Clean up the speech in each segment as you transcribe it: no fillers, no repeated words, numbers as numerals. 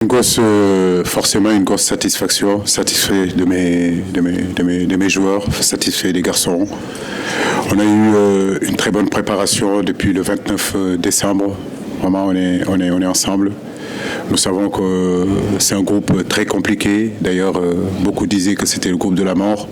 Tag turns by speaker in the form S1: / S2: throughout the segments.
S1: Forcément une grosse satisfaction, satisfait de mes joueurs, satisfait des garçons. On a eu une très bonne préparation depuis le 29 décembre. Vraiment, on est ensemble. Nous savons que c'est un groupe très compliqué. D'ailleurs, beaucoup disaient que c'était le groupe de la mort.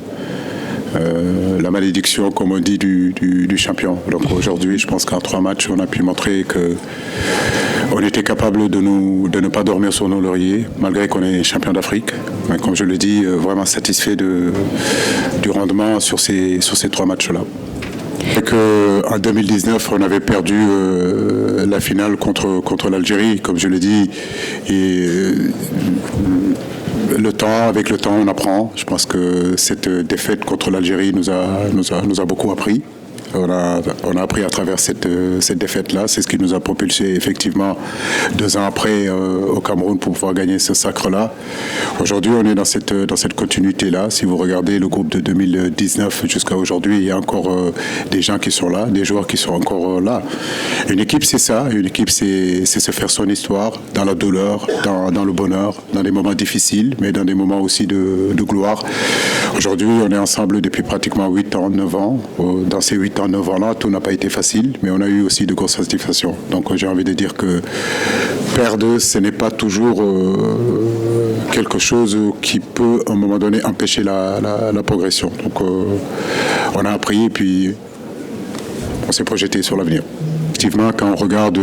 S1: La malédiction, comme on dit, du champion. Donc aujourd'hui, je pense qu'en 3 matchs, on a pu montrer qu'on était capable de ne pas dormir sur nos lauriers, malgré qu'on est champion d'Afrique. Mais comme je le dis, vraiment satisfait du rendement sur ces 3 matchs-là. En 2019, on avait perdu la finale contre l'Algérie, comme je le dis. Avec le temps, on apprend. Je pense que cette défaite contre l'Algérie nous a beaucoup appris. On a appris à travers cette défaite-là. C'est ce qui nous a propulsé effectivement 2 ans après au Cameroun pour pouvoir gagner ce sacre-là. Aujourd'hui, on est dans cette continuité-là. Si vous regardez le groupe de 2019 jusqu'à aujourd'hui, il y a encore des gens qui sont là, des joueurs qui sont encore là. Une équipe, c'est ça. Une équipe, c'est se faire son histoire dans la douleur, dans le bonheur, dans des moments difficiles, mais dans des moments aussi de gloire. Aujourd'hui, on est ensemble depuis pratiquement 8 ans, 9 ans. Dans ces 8 ans, 9 ans-là, tout n'a pas été facile, mais on a eu aussi de grosses satisfactions. Donc j'ai envie de dire que perdre, ce n'est pas toujours quelque chose qui peut, à un moment donné, empêcher la progression. Donc on a appris et puis on s'est projeté sur l'avenir. Effectivement, quand on regarde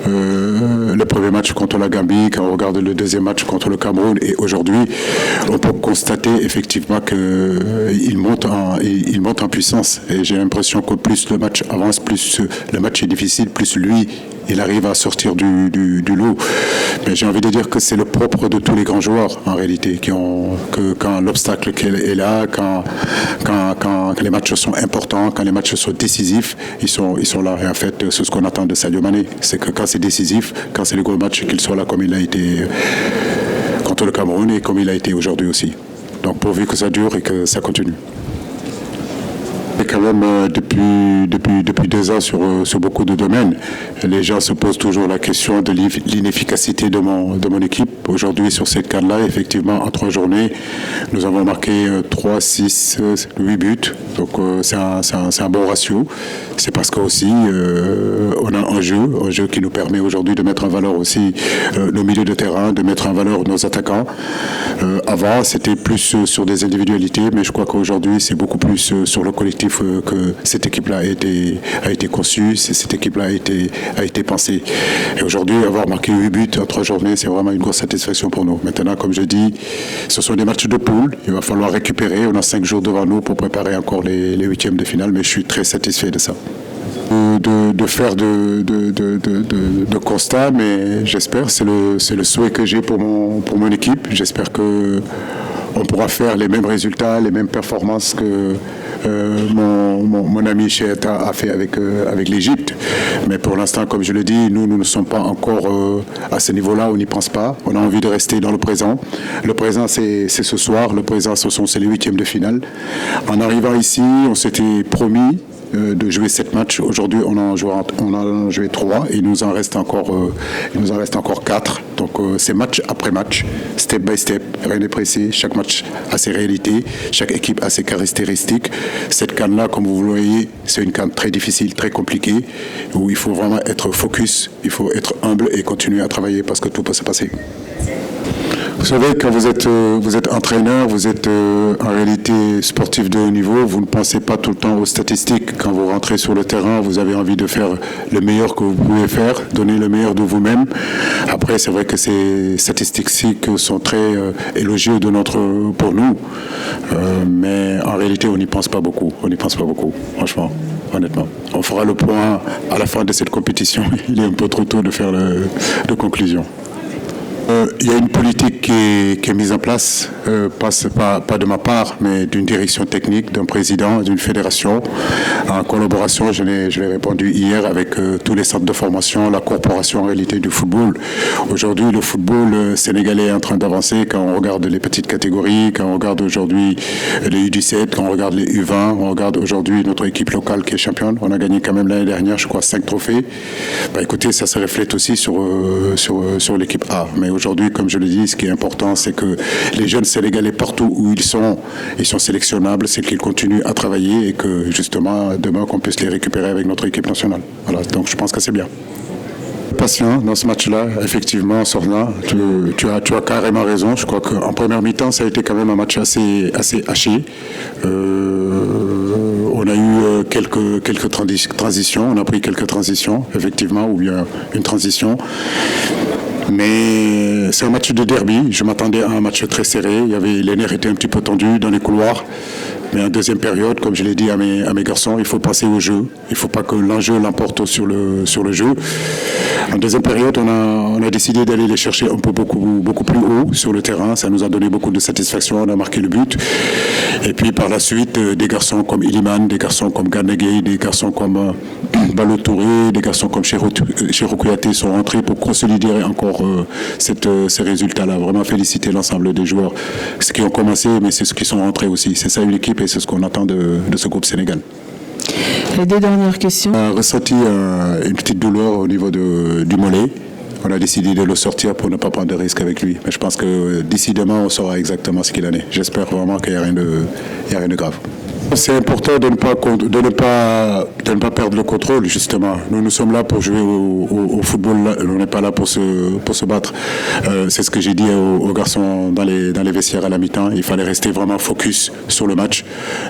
S1: le premier match contre la Gambie, quand on regarde le deuxième match contre le Cameroun et aujourd'hui, on peut constater effectivement qu'il monte en puissance. Et j'ai l'impression que plus le match avance, plus le match est difficile, plus lui, il arrive à sortir du lot. Mais j'ai envie de dire que c'est le propre de tous les grands joueurs, en réalité, que quand l'obstacle est là, quand les matchs sont importants, quand les matchs sont décisifs, ils sont là. Et en fait, c'est ce qu'on attend de Sadio Mané. C'est que quand c'est décisif, quand c'est le gros match, qu'il soit là comme il a été contre le Cameroun et comme il a été aujourd'hui aussi. Donc pourvu que ça dure et que ça continue. Et quand même, depuis 2 ans sur beaucoup de domaines, les gens se posent toujours la question de l'inefficacité de mon équipe. Aujourd'hui, sur cette CAN-là, effectivement, en 3 journées, nous avons marqué 3, 6, 8 buts. Donc c'est un bon ratio. C'est parce qu'aussi, on a un jeu qui nous permet aujourd'hui de mettre en valeur aussi nos milieux de terrain, de mettre en valeur nos attaquants. Avant, c'était plus sur des individualités, mais je crois qu'aujourd'hui, c'est beaucoup plus sur le collectif que cette équipe-là a été conçue, cette équipe-là a été pensée. Et aujourd'hui, avoir marqué 8 buts en 3 journées, c'est vraiment une grosse satisfaction pour nous. Maintenant, comme je dis, ce sont des matchs de poule. Il va falloir récupérer. On a 5 jours devant nous pour préparer encore les 8e de finale, mais je suis très satisfait de ça. De faire de constats, mais j'espère, c'est le souhait que j'ai pour mon équipe. J'espère qu'on pourra faire les mêmes résultats, les mêmes performances que mon ami Cheeta a fait avec l'Égypte. Mais pour l'instant, comme je le dis, nous ne sommes pas encore à ce niveau-là, on n'y pense pas. On a envie de rester dans le présent. Le présent, c'est ce soir. Le présent, c'est les 8e de finale. En arrivant ici, on s'était promis de jouer 7 matchs. Aujourd'hui, on en a joué 3 et il nous en reste encore 4. Donc c'est match après match, step by step, rien n'est pressé. Chaque match a ses réalités, chaque équipe a ses caractéristiques. Cette CAN-là, comme vous le voyez, c'est une CAN très difficile, très compliquée, où il faut vraiment être focus, il faut être humble et continuer à travailler parce que tout peut se passer. Vous savez, quand vous êtes entraîneur, vous êtes en réalité sportif de haut niveau, vous ne pensez pas tout le temps aux statistiques. Quand vous rentrez sur le terrain, vous avez envie de faire le meilleur que vous pouvez faire, donner le meilleur de vous-même. Après, c'est vrai que ces statistiques sont très élogieuses pour nous. Mais en réalité, on n'y pense pas beaucoup. On n'y pense pas beaucoup, franchement, honnêtement. On fera le point à la fin de cette compétition. Il est un peu trop tôt de faire de conclusion. Il y a une politique qui est mise en place, pas de ma part, mais d'une direction technique, d'un président, d'une fédération, en collaboration, je l'ai répondu hier, avec tous les centres de formation, la corporation en réalité du football. Aujourd'hui, le football sénégalais est en train d'avancer quand on regarde les petites catégories, quand on regarde aujourd'hui les U17, quand on regarde les U20, on regarde aujourd'hui notre équipe locale qui est championne. On a gagné quand même l'année dernière, je crois, 5 trophées. Écoutez, ça se reflète aussi sur l'équipe A. Mais aujourd'hui, comme je le dis, ce qui est important, c'est que les jeunes Sénégalais, partout où ils sont sélectionnables, c'est qu'ils continuent à travailler et que justement, demain, qu'on puisse les récupérer avec notre équipe nationale. Voilà, donc je pense que c'est bien. Patient dans ce match-là, effectivement, Sorna, tu as carrément raison. Je crois qu'en première mi-temps, ça a été quand même un match assez haché. On a eu quelques transitions, on a pris quelques transitions, effectivement, ou bien une transition. Mais c'est un match de derby. Je m'attendais à un match très serré. Les nerfs étaient un petit peu tendus dans les couloirs. Mais en deuxième période, comme je l'ai dit à mes garçons, il faut passer au jeu. Il ne faut pas que l'enjeu l'emporte sur le jeu. En deuxième période, on a décidé d'aller les chercher un peu beaucoup plus haut sur le terrain. Ça nous a donné beaucoup de satisfaction. On a marqué le but. Et puis par la suite, des garçons comme Iliman, des garçons comme Gana Gueye, des garçons comme Ballo Touré, des garçons comme Cheikhou Kouyaté sont rentrés pour consolider encore ces résultats-là. Vraiment féliciter l'ensemble des joueurs. Ce qui ont commencé, mais c'est ceux qui sont rentrés aussi. C'est ça une équipe et c'est ce qu'on attend de ce groupe Sénégal.
S2: Les deux dernières questions.
S1: On a ressenti une petite douleur au niveau du mollet. On a décidé de le sortir pour ne pas prendre de risques avec lui. Mais je pense que d'ici demain, on saura exactement ce qu'il en est. J'espère vraiment qu'il n'y a rien de grave. C'est important de ne pas perdre le contrôle, justement. Nous sommes là pour jouer au football. On n'est pas là pour se battre. C'est ce que j'ai dit aux garçons dans les vestiaires à la mi-temps. Il fallait rester vraiment focus sur le match,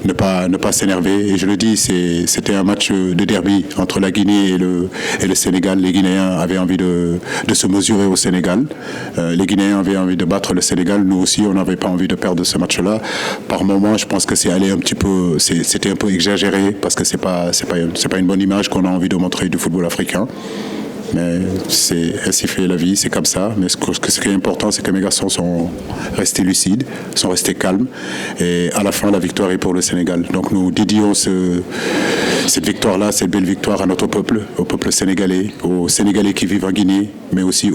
S1: ne pas s'énerver. Et je le dis, c'était un match de derby entre la Guinée et le Sénégal. Les Guinéens avaient envie de se mesurer au Sénégal. Les Guinéens avaient envie de battre le Sénégal. Nous aussi, on n'avait pas envie de perdre ce match-là. Par moments, je pense que c'est allé un petit peu. C'était un peu exagéré parce que c'est pas une bonne image qu'on a envie de montrer du football africain. Mais ainsi fait la vie, c'est comme ça. Mais ce qui est important, c'est que mes garçons sont restés lucides, sont restés calmes. Et à la fin, la victoire est pour le Sénégal. Donc nous dédions cette victoire-là, cette belle victoire à notre peuple, au peuple sénégalais, aux Sénégalais qui vivent en Guinée, mais aussi